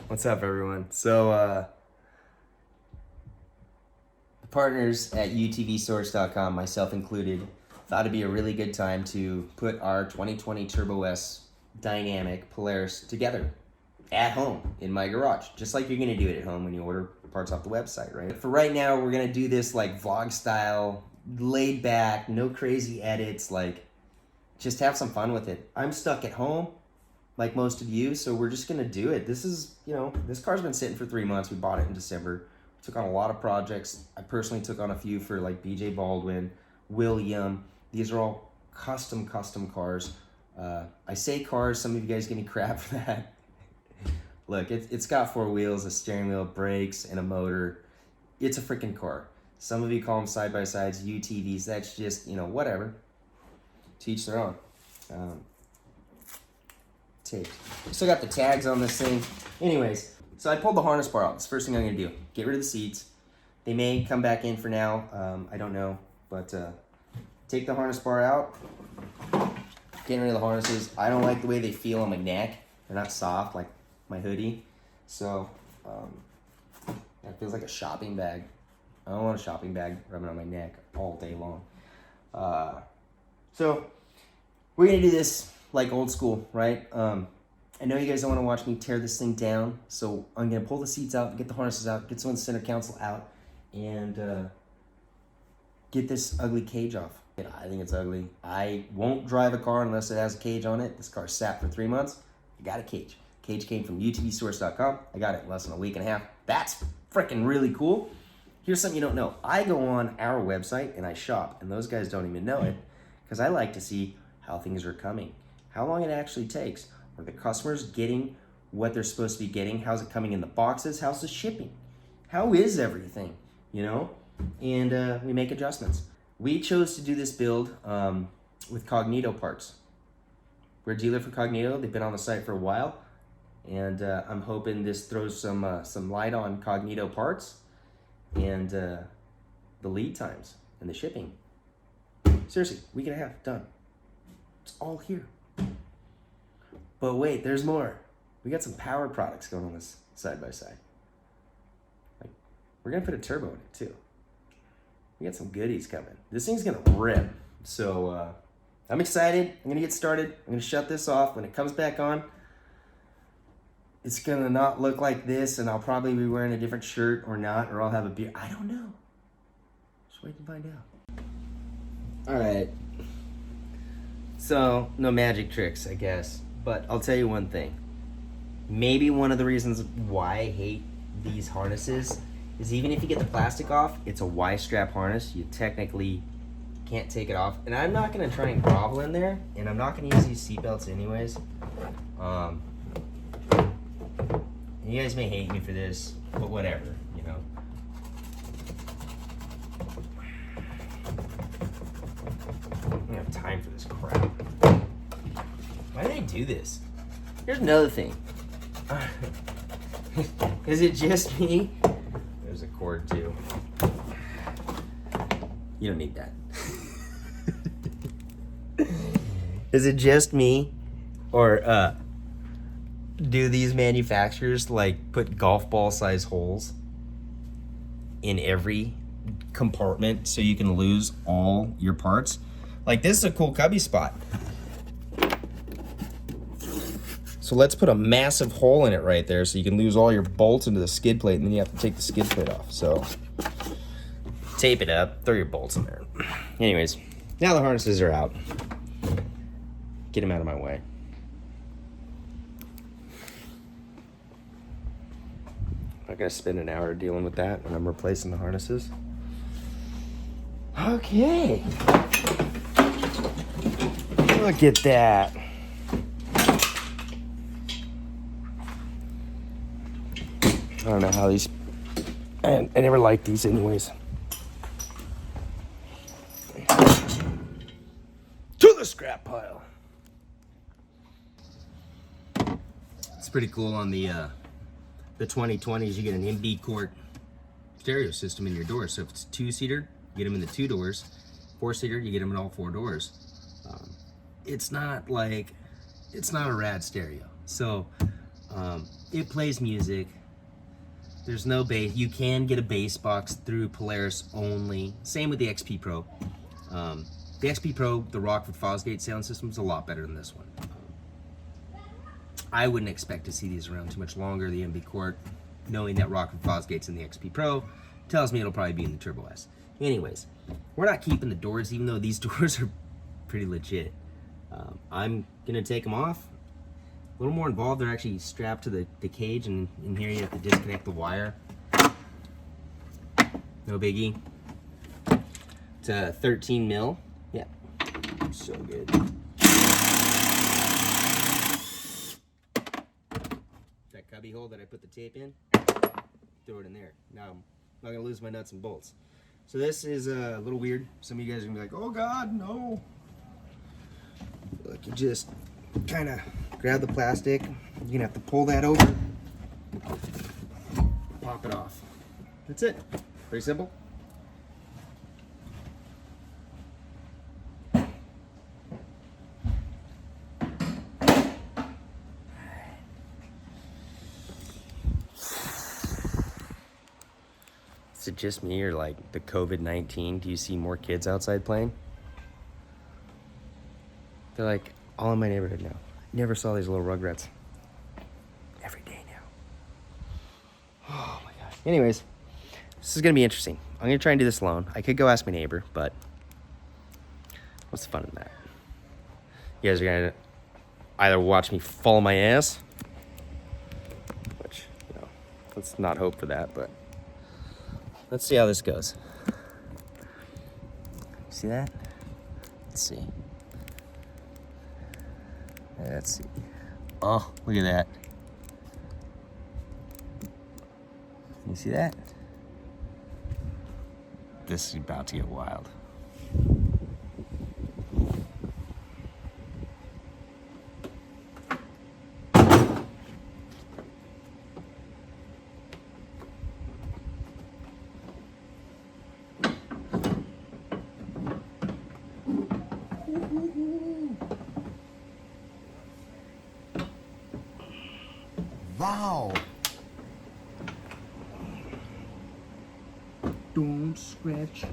What's up, everyone? So, the partners at utvsource.com, myself included, thought it'd be a really good time to put our 2020 Turbo S Dynamic Polaris together at home in my garage, just like you're gonna do it at home when you order parts off the website, right? For right now, we're gonna do this like vlog style, laid back, no crazy edits, like just have some fun with it. I'm stuck at home, like most of you, so we're just gonna do it. This is, this car's been sitting for 3 months. We bought it in December. We took on a lot of projects. I personally took on a few for like BJ Baldwin, William. These are all custom cars. I say cars, some of you guys give me crap for that. Look, it's got 4 wheels, a steering wheel, brakes, and a motor. It's a freaking car. Some of you call them side-by-sides, UTVs. That's just, whatever. To each their own. Tape. Still got the tags on this thing. Anyways, so I pulled the harness bar out. That's the first thing I'm gonna do. Get rid of the seats. They may come back in for now. I don't know, but take the harness bar out. Getting rid of the harnesses. I don't like the way they feel on my neck. They're not soft like my hoodie. So that feels like a shopping bag. I don't want a shopping bag rubbing on my neck all day long. So we're gonna do this like old school, right? I know you guys don't want to watch me tear this thing down, so I'm gonna pull the seats out, get the harnesses out, get some of the center console out, and get this ugly cage off. I think it's ugly. I won't drive a car unless it has a cage on it. This car sat for 3 months. I got a cage. Cage came from utvsource.com. I got it in less than a week and a half. That's freaking really cool. Here's something you don't know. I go on our website and I shop, and those guys don't even know it, because I like to see how things are coming, how long it actually takes. Are the customers getting what they're supposed to be getting? How's it coming in the boxes? How's the shipping? How is everything, And we make adjustments. We chose to do this build with Cognito parts. We're a dealer for Cognito. They've been on the site for a while, and I'm hoping this throws some light on Cognito parts and the lead times and the shipping. Seriously, week and a half, done. It's all here. But wait, there's more. We got some power products going on this side by side. Like, we're gonna put a turbo in it too. We got some goodies coming. This thing's gonna rip. So I'm excited. I'm gonna get started. I'm gonna shut this off. When it comes back on, it's gonna not look like this, and I'll probably be wearing a different shirt or not, or I'll have a beard. I don't know. Just wait and find out. All right. So no magic tricks, I guess. But I'll tell you one thing. Maybe one of the reasons why I hate these harnesses is even if you get the plastic off, it's a Y-strap harness. You technically can't take it off. And I'm not gonna try and grovel in there, and I'm not gonna use these seatbelts anyways. You guys may hate me for this, but whatever, I don't have time for this crap. Why do they do this? Here's another thing. Is it just me? There's a cord too. You don't need that. Is it just me? Or do these manufacturers like put golf ball size holes in every compartment so you can lose all your parts? Like, this is a cool cubby spot. So let's put a massive hole in it right there so you can lose all your bolts into the skid plate, and then you have to take the skid plate off. So tape it up, throw your bolts in there. Anyways, now the harnesses are out. Get them out of my way. I'm not gonna spend an hour dealing with that when I'm replacing the harnesses. Okay. Look at that. I don't know how these, I never liked these anyways. To the scrap pile. It's pretty cool on the 2020s. You get an MB Court stereo system in your door. So if it's a 2-seater, you get them in the 2 doors. 4-seater, you get them in all 4 doors. It's not a rad stereo. So it plays music. There's no bass. You can get a bass box through Polaris only. Same with the XP Pro. The XP Pro, the Rockford Fosgate sound system, is a lot better than this one. I wouldn't expect to see these around too much longer. The MB Court, knowing that Rockford Fosgate's in the XP Pro, tells me it'll probably be in the Turbo S. Anyways, we're not keeping the doors, even though these doors are pretty legit. I'm gonna take them off. A little more involved. They're actually strapped to the cage, and in here you have to disconnect the wire. No biggie. It's a 13 mil. Yeah, so good. That cubby hole that I put the tape in, throw it in there. Now I'm not gonna lose my nuts and bolts. So this is a little weird. Some of you guys are gonna be like, "Oh God, no!" Look, you just kind of grab the plastic. You're gonna have to pull that over, pop it off. That's it. Pretty simple. Is it just me, or like the COVID-19? Do you see more kids outside playing? They're like all in my neighborhood now. Never saw these little rugrats. Every day now. Oh my gosh. Anyways, this is gonna be interesting. I'm gonna try and do this alone. I could go ask my neighbor, but what's the fun in that? You guys are gonna either watch me fall my ass, which, you know, let's not hope for that, but let's see how this goes. See that? Let's see. Let's see. Oh, look at that. You see that? This is about to get wild. Wow. Don't scratch.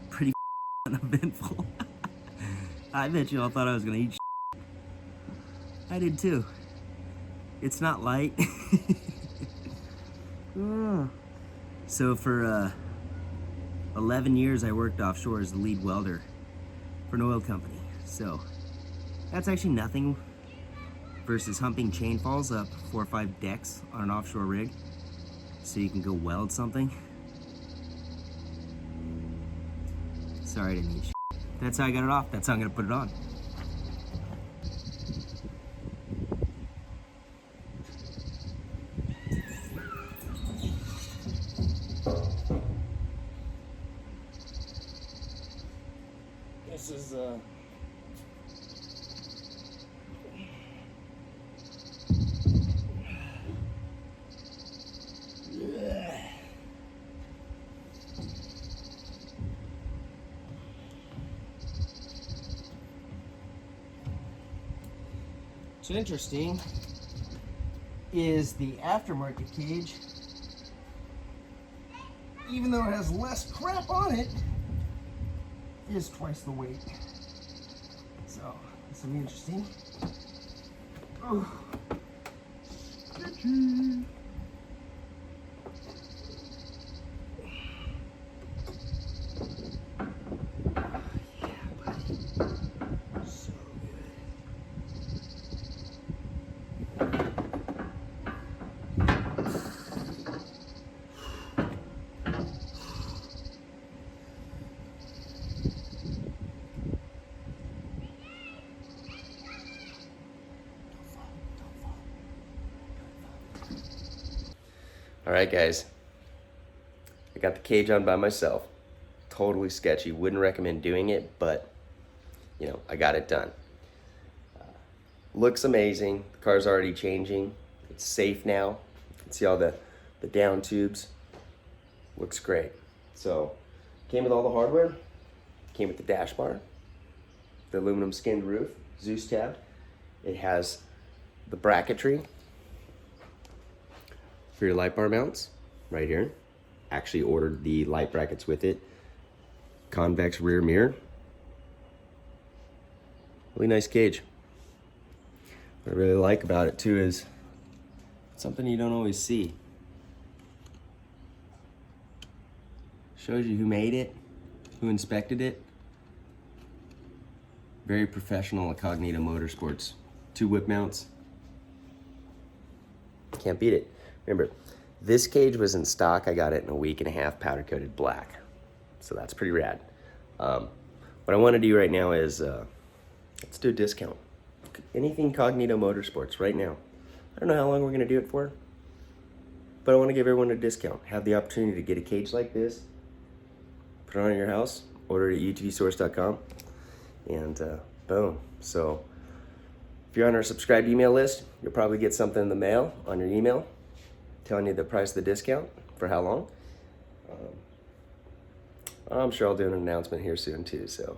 Pretty uneventful. I bet you all thought I was gonna eat shit. I did too. It's not light. So for 11 years I worked offshore as the lead welder for an oil company. So that's actually nothing versus humping chain falls up 4 or 5 decks on an offshore rig so you can go weld something. Sorry, I didn't eat shit. That's how I got it off. That's how I'm gonna put it on. This is what's interesting is the aftermarket cage, even though it has less crap on it, is twice the weight. So this will be interesting. Oh, sketchy. All right, guys. I got the cage on by myself. Totally sketchy. Wouldn't recommend doing it, but you know, I got it done. Looks amazing. The car's already changing. It's safe now. You can see all the down tubes. Looks great. So, came with all the hardware. Came with the dash bar, the aluminum skinned roof, Zeus tab. It has the bracketry for your light bar mounts right here. Actually ordered the light brackets with it. Convex rear mirror. Really nice cage. What I really like about it too is something you don't always see. Shows you who made it, who inspected it. Very professional at Cognito Motorsports. 2 whip mounts. Can't beat it. Remember, this cage was in stock. I got it in a week and a half, powder coated black. So that's pretty rad. What I want to do right now is let's do a discount. Anything Cognito Motorsports right now. I don't know how long we're going to do it for, but I want to give everyone a discount. Have the opportunity to get a cage like this, put it on in your house, order it at utvsource.com, and boom. So if you're on our subscribed email list, you'll probably get something in the mail on your email telling you the price of the discount for how long. I'm sure I'll do an announcement here soon too, so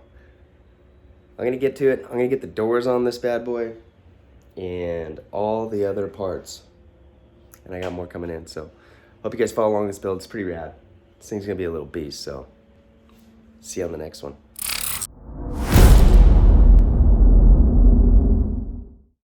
I'm gonna get to it. I'm gonna get the doors on this bad boy and all the other parts. And I got more coming in, so hope you guys follow along this build. It's pretty rad. This thing's gonna be a little beast, so see you on the next one.